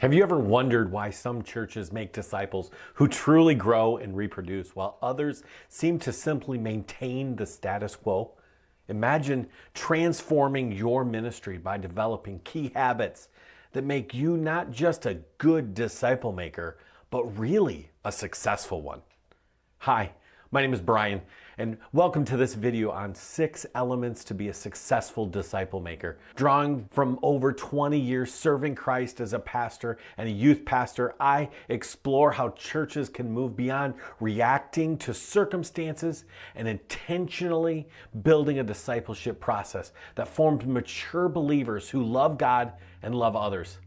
Have you ever wondered why some churches make disciples who truly grow and reproduce while others seem to simply maintain the status quo? Imagine transforming your ministry by developing key habits that make you not just a good disciple maker, but really a successful one. Hi, my name is Brian, and welcome to this video on 6 elements to be a successful disciple maker. Drawing from over 20 years serving Christ as a pastor and a youth pastor, I explore how churches can move beyond reacting to circumstances and intentionally building a discipleship process that forms mature believers who love God and love others.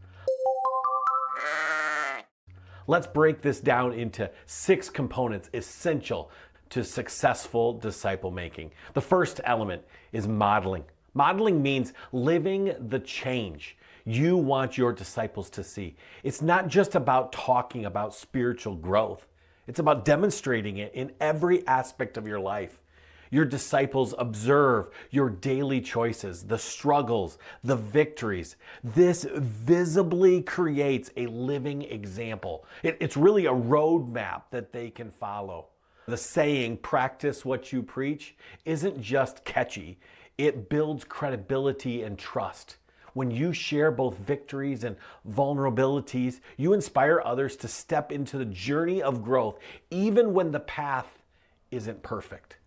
Let's break this down into 6 components essential to successful disciple making. The first element is modeling. Modeling means living the change you want your disciples to see. It's not just about talking about spiritual growth. It's about demonstrating it in every aspect of your life. Your disciples observe your daily choices, the struggles, the victories. This visibly creates a living example. It's really a roadmap that they can follow. The saying, practice what you preach, isn't just catchy. It builds credibility and trust. When you share both victories and vulnerabilities, you inspire others to step into the journey of growth, even when the path isn't perfect.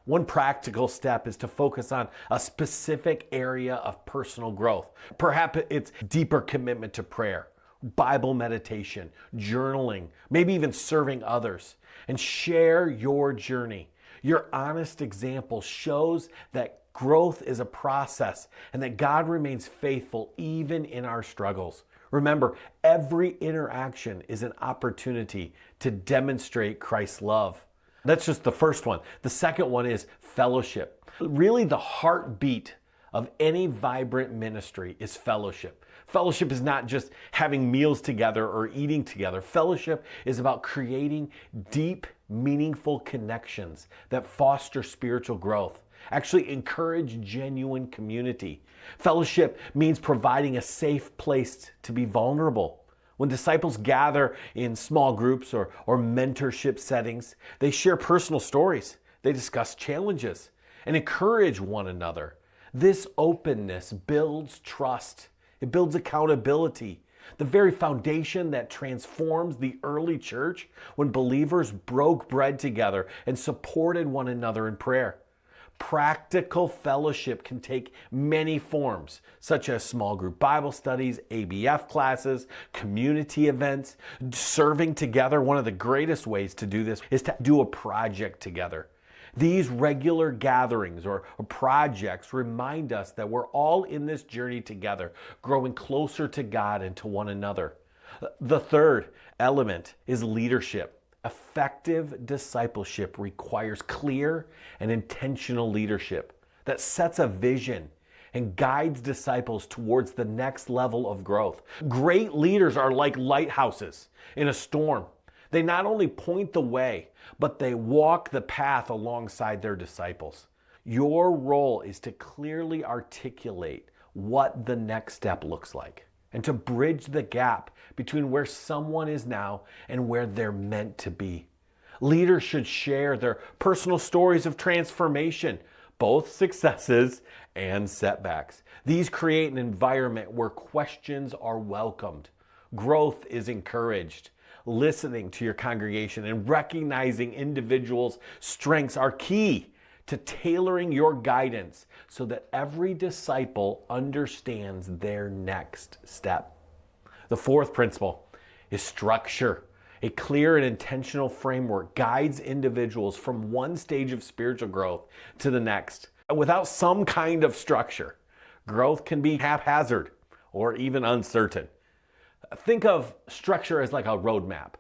One practical step is to focus on a specific area of personal growth. Perhaps it's deeper commitment to prayer, Bible meditation, journaling, maybe even serving others, and share your journey. Your honest example shows that growth is a process and that God remains faithful even in our struggles. Remember, every interaction is an opportunity to demonstrate Christ's love. That's just the first one. The second one is fellowship. Really, the heartbeat of any vibrant ministry is fellowship. Fellowship is not just having meals together or eating together. Fellowship is about creating deep, meaningful connections that foster spiritual growth, actually encourage genuine community. Fellowship means providing a safe place to be vulnerable. When disciples gather in small groups or mentorship settings, they share personal stories, they discuss challenges, and encourage one another. This openness builds trust. It builds accountability. The very foundation that transforms the early church when believers broke bread together and supported one another in prayer. Practical fellowship can take many forms, such as small group Bible studies, ABF classes, community events, serving together. One of the greatest ways to do this is to do a project together. These regular gatherings or projects remind us that we're all in this journey together, growing closer to God and to one another. The third element is leadership. Effective discipleship requires clear and intentional leadership that sets a vision and guides disciples towards the next level of growth. Great leaders are like lighthouses in a storm. They not only point the way, but they walk the path alongside their disciples. Your role is to clearly articulate what the next step looks like and to bridge the gap between where someone is now and where they're meant to be. Leaders should share their personal stories of transformation, both successes and setbacks. These create an environment where questions are welcomed, growth is encouraged. Listening to your congregation and recognizing individuals' strengths are key to tailoring your guidance so that every disciple understands their next step. The fourth principle is structure. A clear and intentional framework guides individuals from one stage of spiritual growth to the next. Without some kind of structure, growth can be haphazard or even uncertain. Think of structure as like a roadmap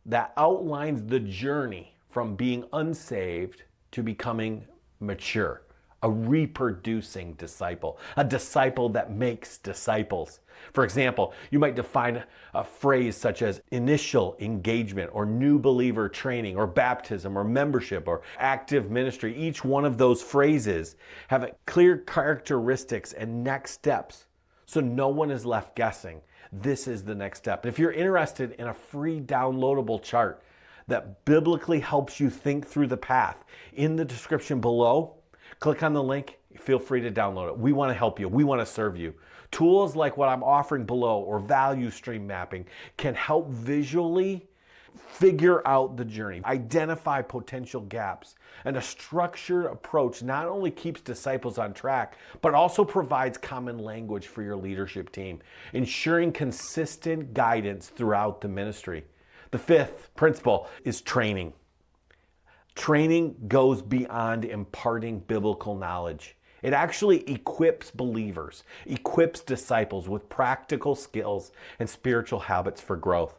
that outlines the journey from being unsaved to becoming mature, a reproducing disciple, a disciple that makes disciples. For example, you might define a phrase such as initial engagement or new believer training or baptism or membership or active ministry. Each one of those phrases have clear characteristics and next steps, so no one is left guessing. this is the next step. If you're interested in a free downloadable chart that biblically helps you think through the path, in the description below, click on the link. Feel free to download it. We want to help you. We want to serve you. Tools like what I'm offering below or value stream mapping can help visually figure out the journey, identify potential gaps, and a structured approach not only keeps disciples on track, but also provides common language for your leadership team, ensuring consistent guidance throughout the ministry. The fifth principle is training. Training goes beyond imparting biblical knowledge. It actually equips believers, equips disciples with practical skills and spiritual habits for growth.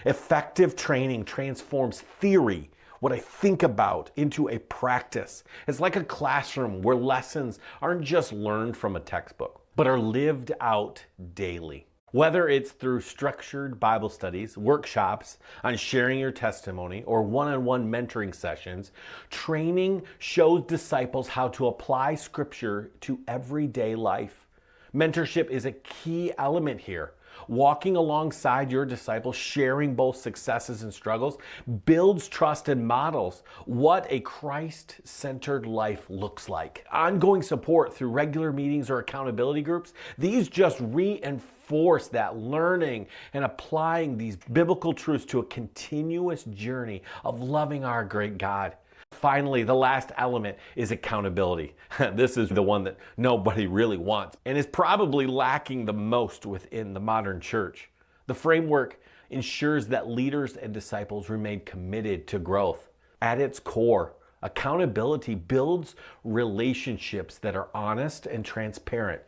Effective training transforms theory, what I think about, into a practice. It's like a classroom where lessons aren't just learned from a textbook, but are lived out daily. Whether it's through structured Bible studies, workshops on sharing your testimony, or one-on-one mentoring sessions, training shows disciples how to apply Scripture to everyday life. Mentorship is a key element here. Walking alongside your disciples, sharing both successes and struggles, builds trust and models what a Christ-centered life looks like. Ongoing support through regular meetings or accountability groups, these just reinforce that learning and applying these biblical truths to a continuous journey of loving our great God. Finally, the last element is accountability. This is the one that nobody really wants and is probably lacking the most within the modern church. The framework ensures that leaders and disciples remain committed to growth. At its core, accountability builds relationships that are honest and transparent,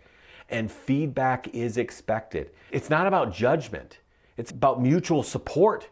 and feedback is expected. It's not about judgment. It's about mutual support.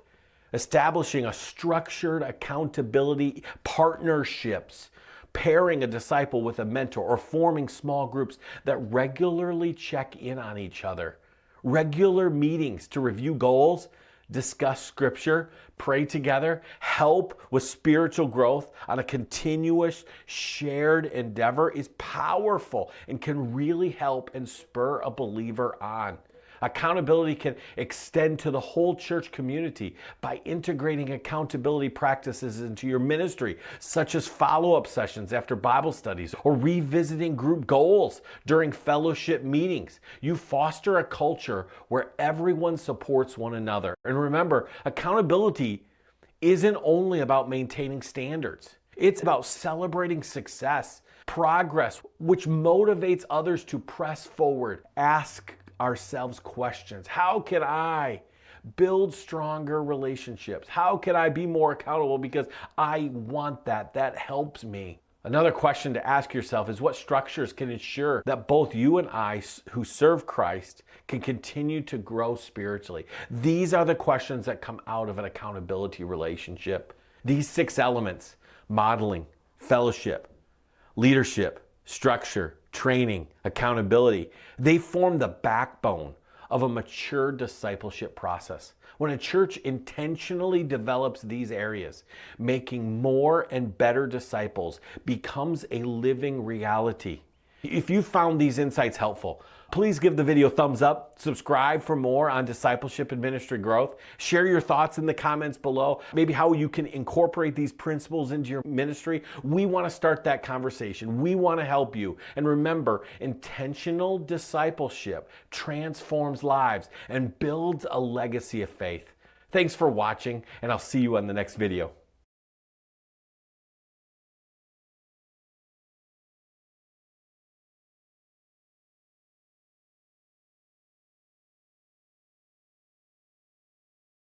Establishing a structured accountability partnerships, pairing a disciple with a mentor, or forming small groups that regularly check in on each other. Regular meetings to review goals, discuss Scripture, pray together, help with spiritual growth on a continuous shared endeavor is powerful and can really help and spur a believer on. Accountability can extend to the whole church community by integrating accountability practices into your ministry, such as follow-up sessions after Bible studies or revisiting group goals during fellowship meetings. You foster a culture where everyone supports one another. And remember, accountability isn't only about maintaining standards. It's about celebrating success, progress, which motivates others to press forward. Ask ourselves questions. How can I build stronger relationships? How can I be more accountable because I want that? That helps me. Another question to ask yourself is what structures can ensure that both you and I who serve Christ can continue to grow spiritually? These are the questions that come out of an accountability relationship. These 6 elements: modeling, fellowship, leadership, structure, training, accountability, they form the backbone of a mature discipleship process. When a church intentionally develops these areas, making more and better disciples becomes a living reality. If you found these insights helpful, please give the video a thumbs up, subscribe for more on discipleship and ministry growth, share your thoughts in the comments below, maybe how you can incorporate these principles into your ministry. We want to start that conversation. We want to help you. And remember, intentional discipleship transforms lives and builds a legacy of faith. Thanks for watching, and I'll see you on the next video.